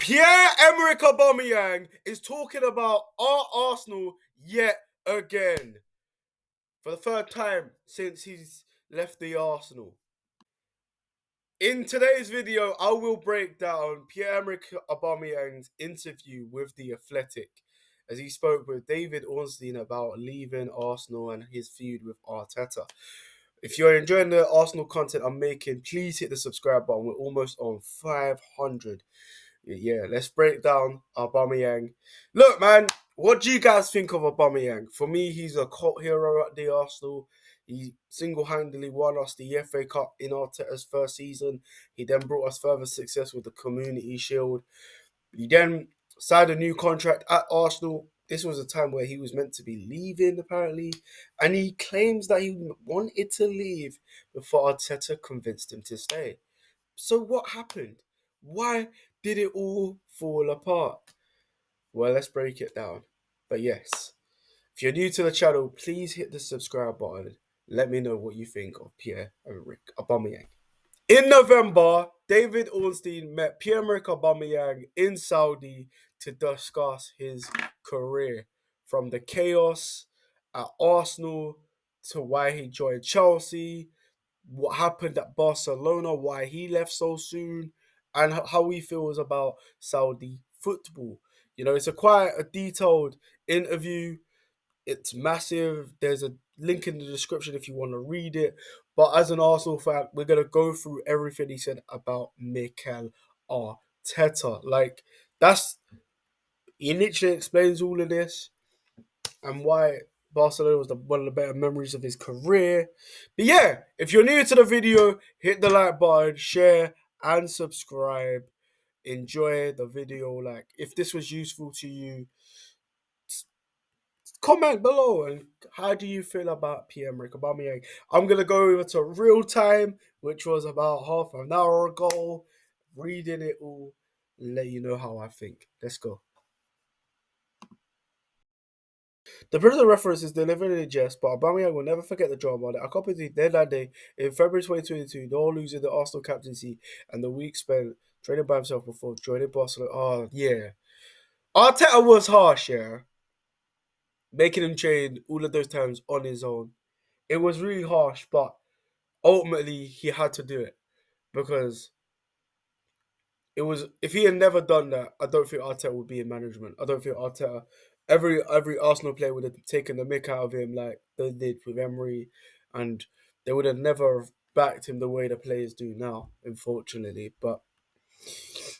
Pierre Emerick Aubameyang is talking about our Arsenal yet again. For the third time since he's left the Arsenal. In today's video, I will break down Pierre Emerick Aubameyang's interview with The Athletic as he spoke with David Ornstein about leaving Arsenal and his feud with Arteta. If you're enjoying the Arsenal content I'm making, please hit the subscribe button. We're almost on 500. Yeah, let's break down Aubameyang. Look, man, what do you guys think of Aubameyang? For me, he's a cult hero at the Arsenal. He single-handedly won us the FA Cup in Arteta's first season. He then brought us further success with the Community Shield. He then signed a new contract at Arsenal. This was a time where he was meant to be leaving, apparently. And he claims that he wanted to leave before Arteta convinced him to stay. So what happened? Why did it all fall apart? Well, let's break it down. But yes, if you're new to the channel, please hit the subscribe button. Let me know what you think of Pierre Emerick Aubameyang. In November, David Ornstein met Pierre Emerick Aubameyang in Saudi to discuss his career, from the chaos at Arsenal to why he joined Chelsea, what happened at Barcelona, why he left so soon, and how he feels about Saudi football. You know, it's quite a detailed interview. It's massive. There's a link in the description if you want to read it. But as an Arsenal fan, we're going to go through everything he said about Mikel Arteta. Like, he literally explains all of this and why Barcelona was one of the better memories of his career. But yeah, if you're new to the video, hit the like button, share, and subscribe. Enjoy the video. Like, if this was useful to you, comment below. And how do you feel about Pierre Emerick Aubameyang? I'm going to go over to real time, which was about half an hour ago, reading it all, and let you know how I think. Let's go. The prison reference is delivered in a jest, but Aubameyang will never forget the drama that accompanied that day in February 2022, no losing the Arsenal captaincy and the week spent training by himself before joining Barcelona. Oh, yeah. Arteta was harsh, yeah. Making him train all of those times on his own. It was really harsh, but ultimately he had to do it because it was, if he had never done that, I don't think Arteta would be in management. I don't think Arteta, every Arsenal player would have taken the mick out of him like they did with Emery, and they would have never backed him the way the players do now, unfortunately. But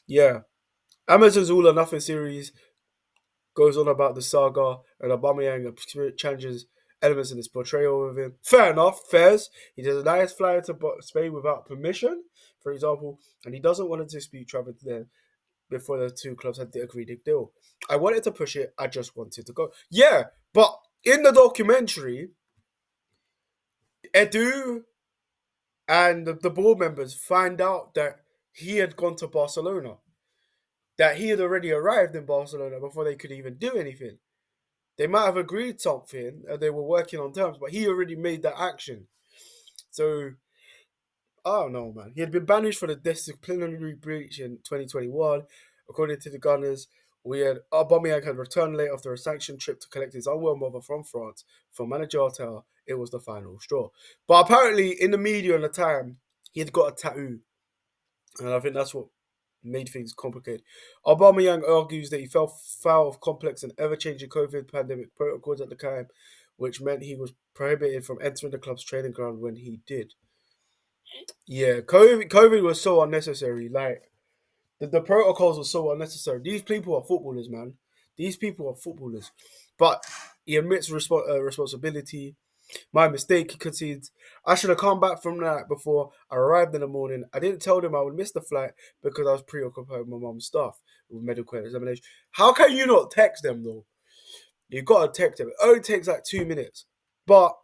yeah, Amazon's All or Nothing series goes on about the saga, and Aubameyang challenges elements in his portrayal of him. Fair enough, fairs. He denies flying to Spain without permission, for example, and he doesn't want to dispute travel there before the two clubs had the agreed deal. I wanted to push it, I just wanted to go. Yeah, but in the documentary, Edu and the board members find out that he had gone to Barcelona, that he had already arrived in Barcelona before they could even do anything. They might have agreed something and they were working on terms, but he already made that action. So, I don't know, man. He had been banished for the disciplinary breach in 2021. According to the Gunners, Aubameyang had returned late after a sanctioned trip to collect his unwell mother from France. For manager Arteta, it was the final straw. But apparently, in the media at the time, he had got a tattoo. And I think that's what made things complicated. Aubameyang argues that he fell foul of complex and ever-changing COVID pandemic protocols at the time, which meant he was prohibited from entering the club's training ground when he did. Yeah, COVID was so unnecessary. Like, the protocols were so unnecessary. These people are footballers, man. These people are footballers. But he admits responsibility. My mistake, he concedes. I should have come back from that before I arrived in the morning. I didn't tell them I would miss the flight because I was preoccupied with my mum's stuff with medical examination. How can you not text them, though? You got to text them. It only takes like 2 minutes. But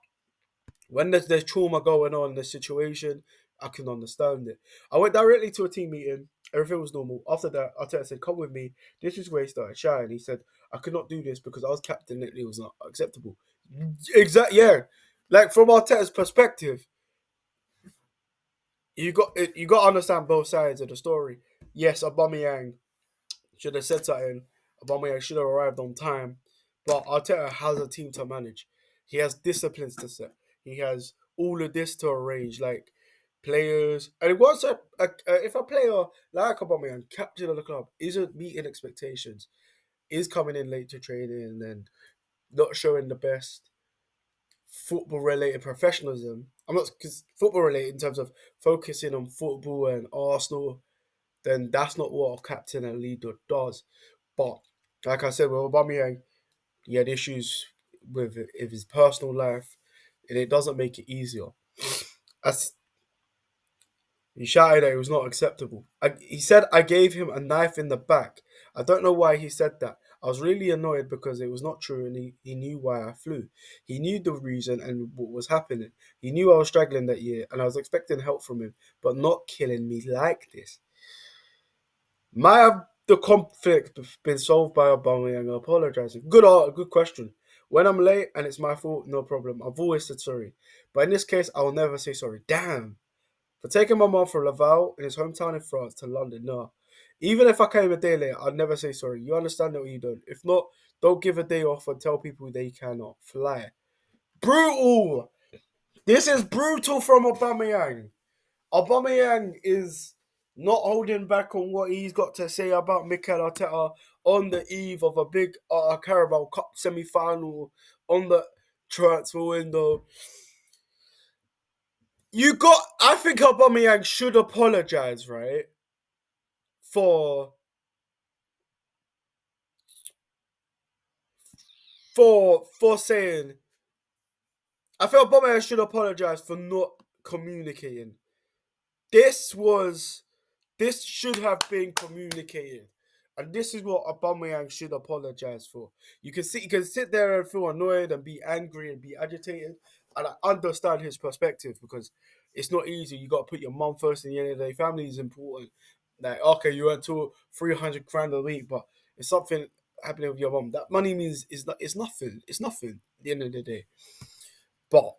when there's trauma going on in the situation, I can understand it. I went directly to a team meeting. Everything was normal. After that, Arteta said, "Come with me." This is where he started shying. He said, "I could not do this because I was captain and it was not acceptable." Exactly. Yeah. Like, from Arteta's perspective, you got to understand both sides of the story. Yes, Aubameyang should have said something. Aubameyang should have arrived on time. But Arteta has a team to manage. He has disciplines to set. He has all of this to arrange, like players. And once if a player like Aubameyang, captain of the club, isn't meeting expectations, is coming in late to training and not showing the best football-related professionalism. I'm not because football-related in terms of focusing on football and Arsenal. Then that's not what a captain and leader does. But like I said, with Aubameyang, he had issues with his personal life, and it doesn't make it easier. As he shouted that it was not acceptable. He said I gave him a knife in the back. I don't know why he said that. I was really annoyed because it was not true and he knew why I flew. He knew the reason and what was happening. He knew I was struggling that year and I was expecting help from him, but not killing me like this. Might have the conflict been solved by Aubameyang apologising? Good question. When I'm late and it's my fault, no problem. I've always said sorry. But in this case, I will never say sorry. Damn. For taking my mom from Laval in his hometown in France to London, no. Even if I came a day late, I'd never say sorry. You understand that or you don't? If not, don't give a day off and tell people they cannot fly. Brutal! This is brutal from Aubameyang. Aubameyang is not holding back on what he's got to say about Mikel Arteta on the eve of a big Carabao Cup semi-final on the transfer window. I think Aubameyang should apologise, right? For saying, I feel Aubameyang should apologise for not communicating. This should have been communicated. And this is what Aubameyang should apologise for. You can sit there and feel annoyed and be angry and be agitated. And I understand his perspective because it's not easy. You got to put your mum first in the end of the day. Family is important. Like, okay, you earn 300 grand a week, but it's something happening with your mum. That money means it's nothing. It's nothing at the end of the day. But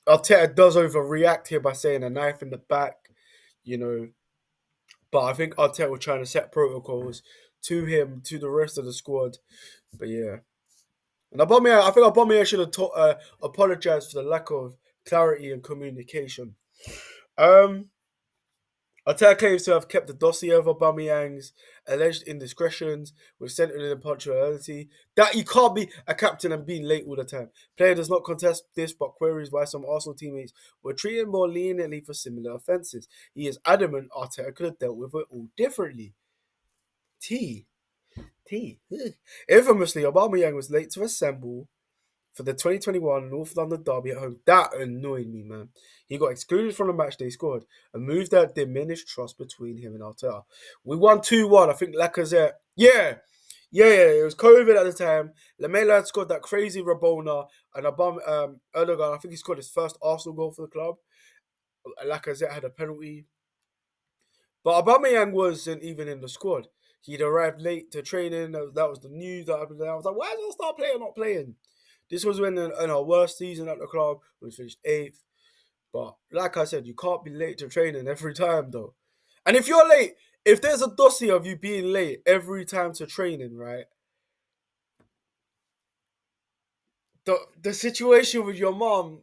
Arteta does overreact here by saying a knife in the back, you know. But I think Arteta was trying to set protocols to him, to the rest of the squad. But yeah. And I think Aubameyang should have apologised for the lack of clarity and communication. Arteta claims to have kept the dossier of Aubameyang's alleged indiscretions, which centered in punctuality. That you can't be a captain and being late all the time. Player does not contest this, but queries why some Arsenal teammates were treated more leniently for similar offences. He is adamant Arteta could have dealt with it all differently. T. Infamously, Aubameyang was late to assemble for the 2021 North London derby at home. That annoyed me, man. He got excluded from the matchday squad, a move that diminished trust between him and Arteta. We won 2-1. I think Lacazette. Yeah. It was COVID at the time. Lamela had scored that crazy Rabona, and Erdogan, I think he scored his first Arsenal goal for the club. Lacazette had a penalty. But Aubameyang wasn't even in the squad. He'd arrived late to training. That was the news that happened. I was like, why is our star player not playing? This was when in our worst season at the club, we finished 8th. But like I said, you can't be late to training every time, though. And if you're late, if there's a dossier of you being late every time to training, right? The situation with your mom,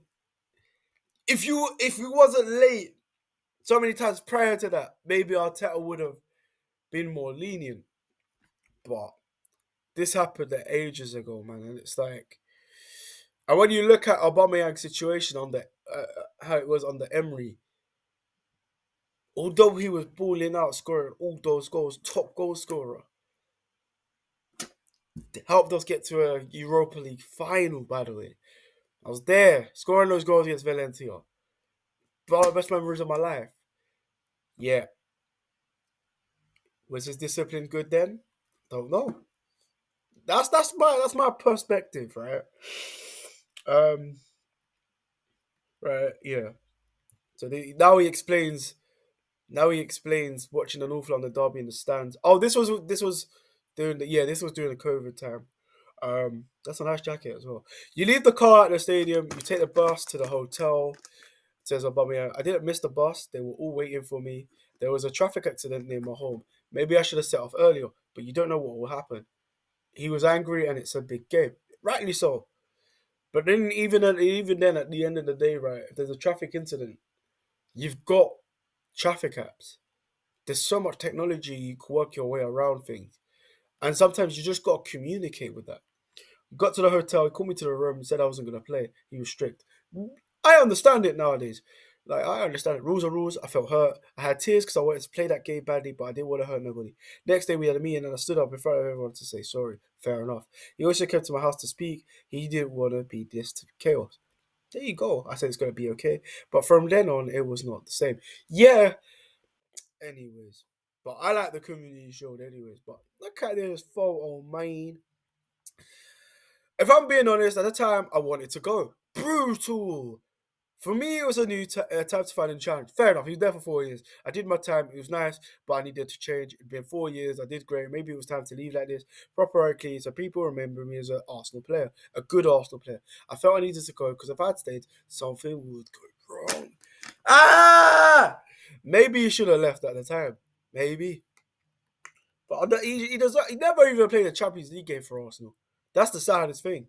if you wasn't late so many times prior to that, maybe Arteta would have been more lenient. But this happened ages ago, man, and it's like, and when you look at Aubameyang's situation on the how it was under Emery, although he was balling out, scoring all those goals, top goal scorer, helped us get to a Europa League final. By the way, I was there scoring those goals against Valencia. One of the best memories of my life. Yeah, was his discipline good then? Don't know. That's my perspective, right? Um, right, yeah. So now he explains. Now he explains watching the North London derby in the stands. Oh, this was during the COVID time. That's a nice jacket as well. You leave the car at the stadium. You take the bus to the hotel. Says Aubameyang. I didn't miss the bus. They were all waiting for me. There was a traffic accident near my home. Maybe I should have set off earlier. but you don't know what will happen. He was angry, and it's a big game, rightly so. But then, even then, at the end of the day, right? If there's a traffic incident, you've got traffic apps. There's so much technology you can work your way around things, and sometimes you just got to communicate with that. Got to the hotel, he called me to the room, said I wasn't gonna play. He was strict. I understand it nowadays. Like I understand it. Rules are rules. I felt hurt. I had tears because I wanted to play that game badly, but I didn't want to hurt nobody. Next day we had a meeting and I stood up in front of everyone to say sorry. Fair enough. He also came to my house to speak. He didn't want to be this to chaos. There you go. I said it's gonna be okay. But from then on it was not the same. Yeah. Anyways. But I like the community show anyways. But look at this photo, man. If I'm being honest, at the time I wanted to go. Brutal. For me, it was a new time to find a challenge. Fair enough. He was there for 4 years. I did my time. It was nice, but I needed to change. It'd been 4 years. I did great. Maybe it was time to leave like this. Properly, so people remember me as an Arsenal player, a good Arsenal player. I felt I needed to go because if I'd stayed, something would go wrong. Ah! Maybe he should have left at the time. Maybe. But he does. He never even played a Champions League game for Arsenal. That's the saddest thing.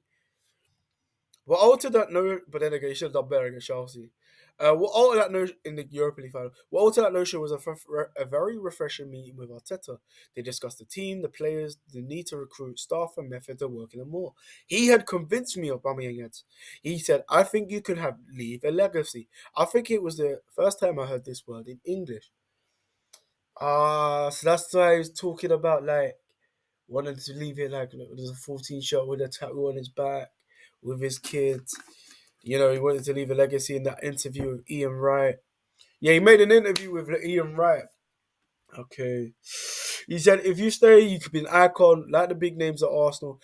What altered that notion, but then again, he should have done better against Chelsea. What altered that notion in the Europa League final? What altered that notion was a very refreshing meeting with Arteta. They discussed the team, the players, the need to recruit staff, and methods of working and more. He had convinced me of Aubameyang. He said, "I think you could leave a legacy." I think it was the first time I heard this word in English. So that's why he's talking about like wanted to leave it like there's a 14 shot with a tattoo on his back with his kids. You know, he wanted to leave a legacy in that interview with Ian Wright. Yeah, he made an interview with Ian Wright. Okay. He said, if you stay, you could be an icon like the big names at Arsenal.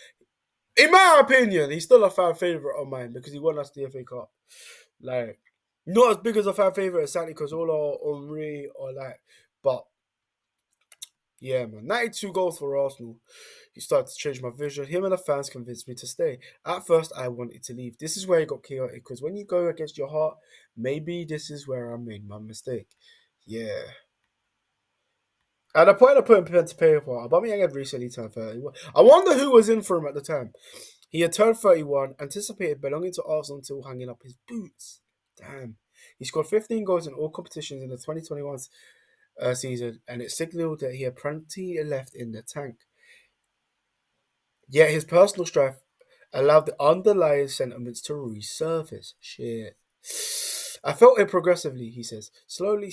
In my opinion, he's still a fan favourite of mine because he won us the FA Cup. Like, not as big as a fan favourite as Santi Cazorla or Henry or like, but yeah, man. 92 goals for Arsenal. He started to change my vision. Him and the fans convinced me to stay. At first, I wanted to leave. This is where it got chaotic because when you go against your heart, maybe this is where I made my mistake. Yeah. At the point of putting pen to paper, Aubameyang had recently turned 31. I wonder who was in for him at the time. He had turned 31, anticipated belonging to Arsenal until hanging up his boots. Damn. He scored 15 goals in all competitions in the 2021 season, and it signalled that he had plenty left in the tank. Yet his personal strife allowed the underlying sentiments to resurface. Shit. I felt it progressively, he says. Slowly,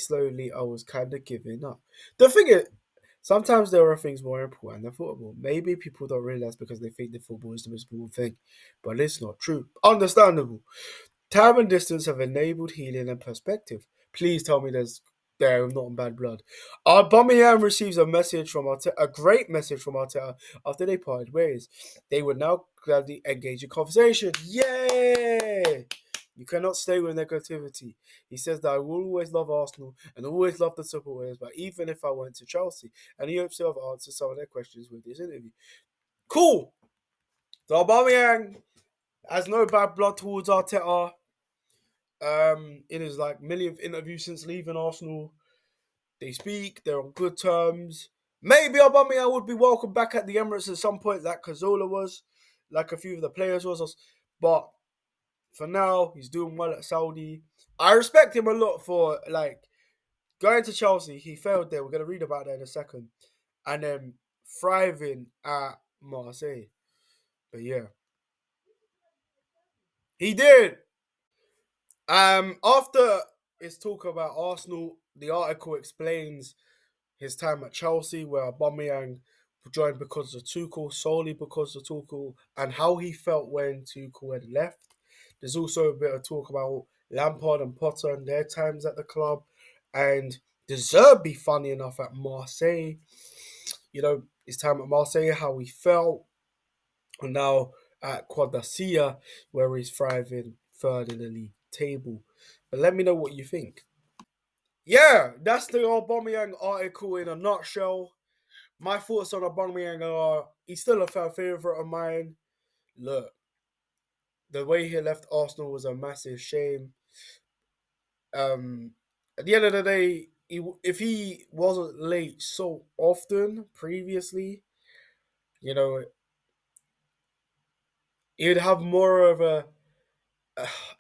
I was kind of giving up. The thing is, sometimes there are things more important than football. Maybe people don't realize because they think the football is the most important thing, but it's not true. Understandable. Time and distance have enabled healing and perspective. Please tell me they're not in bad blood. Aubameyang receives a message from Arteta, a great message from Arteta after they parted ways. They would now gladly engage in conversation. Yay! You cannot stay with negativity. He says that I will always love Arsenal and always love the supporters, but even if I went to Chelsea, and he hopes to have answered some of their questions with this interview. Cool. So Aubameyang has no bad blood towards Arteta. In his like millionth interview since leaving Arsenal, they speak. They're on good terms. Maybe Aubameyang would be welcome back at the Emirates at some point, like Cazorla was, like a few of the players was. But for now, he's doing well at Saudi. I respect him a lot for like going to Chelsea. He failed there. We're gonna read about that in a second, and then thriving at Marseille. But yeah, he did. After his talk about Arsenal, the article explains his time at Chelsea, where Aubameyang joined because of Tuchel, solely because of Tuchel, and how he felt when Tuchel had left. There's also a bit of talk about Lampard and Potter and their times at the club, and De Zerbi, funny enough, at Marseille. You know, his time at Marseille, how he felt, and now at Quadassia, where he's thriving third in the league table. But let me know what you think. Yeah, that's the Aubameyang article in a nutshell. My thoughts on Aubameyang are he's still a fan favourite of mine. Look, the way he left Arsenal was a massive shame. At the end of the day, if he wasn't late so often previously, You know, he'd have more of a.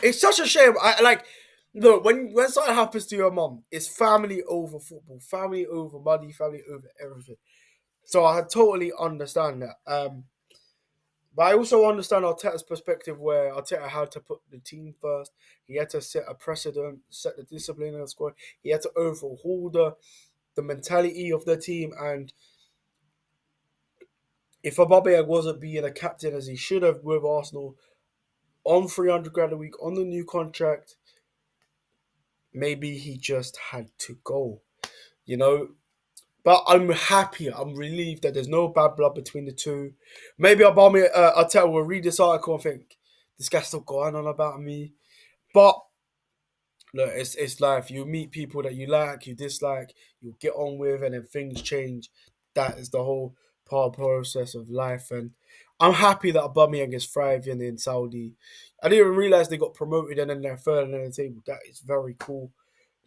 It's such a shame. I like. Look, when something happens to your mom, it's family over football, family over money, family over everything. So I totally understand that. But I also understand Arteta's perspective, where Arteta had to put the team first. He had to set a precedent, set the discipline in the squad. He had to overhaul the mentality of the team. And if Aubameyang wasn't being a captain as he should have with Arsenal, on 300 grand a week, on the new contract, maybe he just had to go. You know, but I'm happy. I'm relieved that there's no bad blood between the two. Maybe Arteta will read this article and think, this guy's still going on about me. But look, it's life. You meet people that you like, you dislike, you get on with, and then things change. That is the whole process of life. And I'm happy that Aubameyang is thriving in Saudi. I didn't even realize they got promoted and then they're third in the table. That is very cool.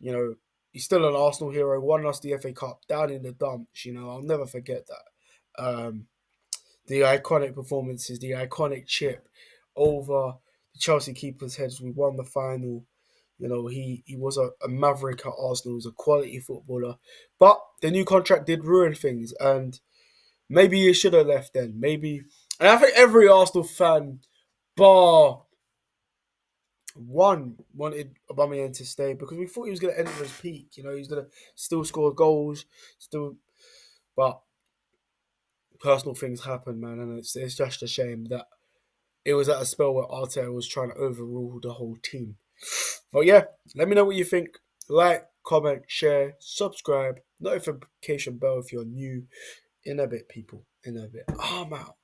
You know, he's still an Arsenal hero. Won us the FA Cup down in the dumps. You know, I'll never forget that. The iconic performances, the iconic chip over the Chelsea keeper's heads. We won the final. You know, he was a maverick at Arsenal. He was a quality footballer. But the new contract did ruin things. And maybe he should have left then. Maybe. And I think every Arsenal fan, bar one, wanted Aubameyang to stay because we thought he was going to enter his peak. You know, he was going to still score goals. But personal things happen, man. And it's just a shame that it was at a spell where Arteta was trying to overrule the whole team. But yeah, let me know what you think. Like, comment, share, subscribe, notification bell if you're new. In a bit, people. In a bit. I'm out.